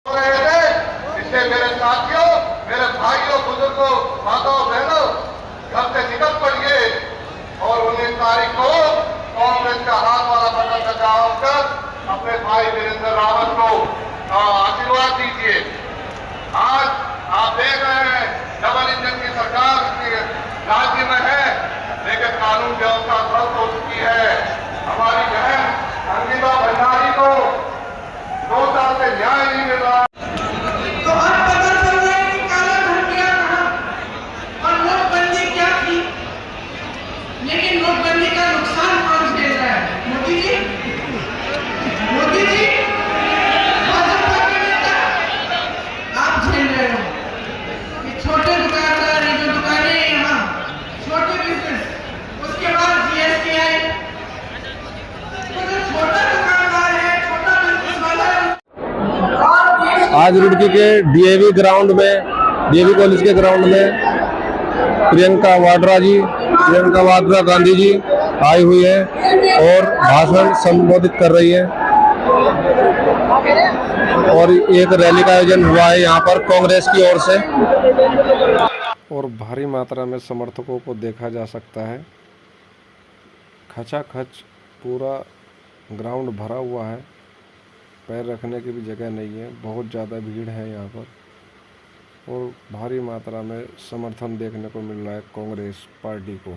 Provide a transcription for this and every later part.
रहे थे। इसलिए मेरे साथियों, मेरे भाइयों, बुजुर्गों, माताओं, बहनों, घर से निकल पड़िए और 19 तारीख को कांग्रेस का हाथ वाला बटन दबाकर अपने भाई वीरेंद्र रावत को आशीर्वाद दीजिए। आज आप देख रहे हैं डबल इंजन की सरकार राज्य में है, लेकिन कानून व्यवस्था ध्वस्त हो चुकी है। हमारी बहन अंकिता भंडारी को 2 साल से न्याय नहीं मिल रहा। तो अब पता चल रहा है कि काला धन क्या था और नोटबंदी क्या थी। लेकिन नोटबंदी का नुकसान कौन झेल रहा है? मोदी जी, मोदी जी, भाजपा के नेता आप झेल रहे हो। ये छोटे दुकानदार, ये जो दुकानें हैं यहाँ, छोटे बिजनेस, उसके बाद जीएसटी आई, तो जो छोटा दुकानदार है, छोटा बिजनेस वाला है, आज रुड़की के डीएवी ग्राउंड में, डीएवी कॉलेज के ग्राउंड में प्रियंका वाड्रा गांधी जी आई हुई है और भाषण संबोधित कर रही है। और एक रैली का आयोजन हुआ है यहाँ पर कांग्रेस की ओर से और भारी मात्रा में समर्थकों को देखा जा सकता है। खचाखच पूरा ग्राउंड भरा हुआ है, पैर रखने की भी जगह नहीं है, बहुत ज़्यादा भीड़ है यहाँ पर और भारी मात्रा में समर्थन देखने को मिल रहा है कांग्रेस पार्टी को।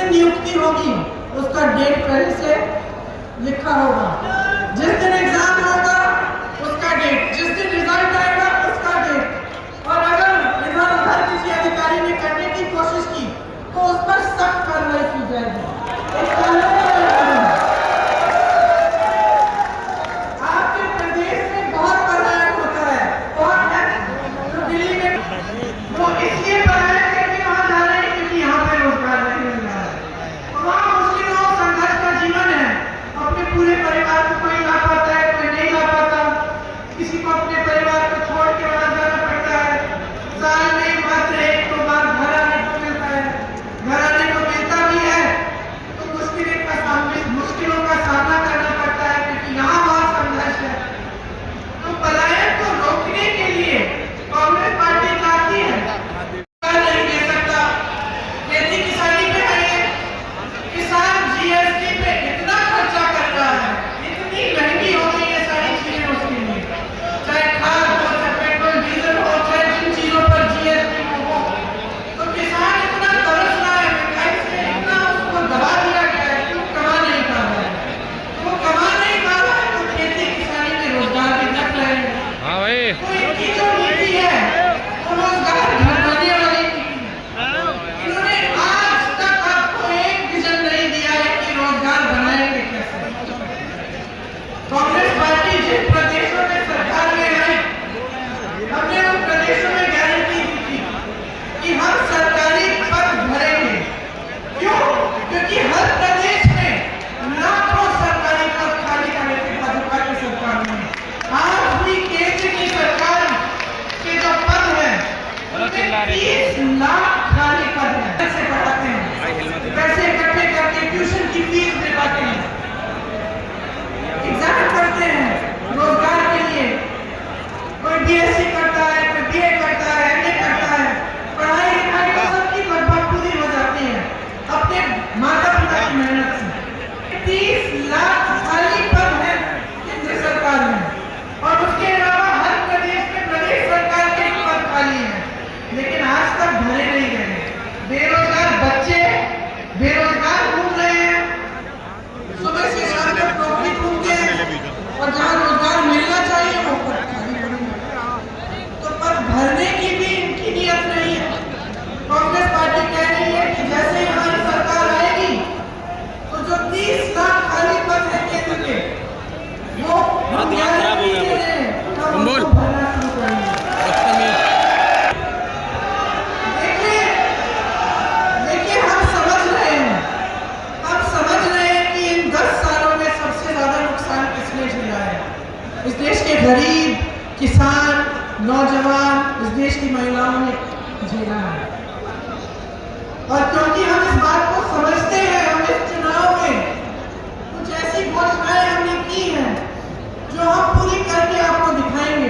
नियुक्ति होगी उसका डेट पहले से लिखा होगा, जिस दिन एग्जाम होगा उसका डेट, जिस दिन रिजल्ट आएगा उसका डेट। और अगर इधर उधर किसी अधिकारी ने करने की कोशिश की तो उस पर सख्त कार्रवाई की जाएगी। आपके प्रदेश में बहुत पलायन होता है, बहुत है, तो दिल्ली में वो इसलिए पलायन करके वहां जा रहे हैं क्योंकि यहाँ पे रोजगार नहीं मिल रहा है। संघर्ष का जीवन है, अपने पूरे परिवार को कोई ला पाता है, कोई नहीं ला पाता, किसी को अपने परिवार को छोड़ के वहां जाना पड़ता है। साल में मात्र 1-2 बार घर आने को मिलता है, घर आने को मिलता भी है तो मुश्किलों का सामना करना पड़ता है क्योंकि यहाँ बहुत संघर्ष है। तो पलायन को रोकने के लिए कांग्रेस पार्टी चाहती है, नहीं दे सकता, खेती किसानी पे है, किसान जीएसटी पे इतना खर्चा कर रहा है, इतनी महंगी हो गई है सारी चीजें उसके लिए, चाहे खाद हो, चाहे पेट्रोल डीजल हो, चाहे जिन चीजों पर जीएसटी हो, तो किसान इतना तरस रहा है, महंगाई से इतना उसको दबा दिया गया है कि वो कमा नहीं पा रहा है। वो कमा नहीं पा रहा है तो खेती किसानी में रोजगार भी न रहेंगे। हाँ भाई, तो इनकी जो नीति है वो रोजगार घटाने वाली नीति है। इन्होंने आज तक आपको एक विजन नहीं दिया है कि रोजगार बनाएंगे कैसे। कांग्रेस पार्टी जिन प्रदेशों में सरकार में है, हमने उन प्रदेशों में गारंटी दी थी कि हम सरकारी पद भरेंगे। क्यों? क्योंकि हर प्रदेश में लाखों सरकारी पद खाली करे थे भाजपा की सरकार में। आज भी केंद्र की सरकार किसान, नौजवान, इस देश की महिलाओं ने झेला है। और क्योंकि हम इस बात को समझते हैं, हम इस चुनाव में कुछ ऐसी घोषणाएं हमने की हैं जो हम पूरी करके आपको दिखाएंगे।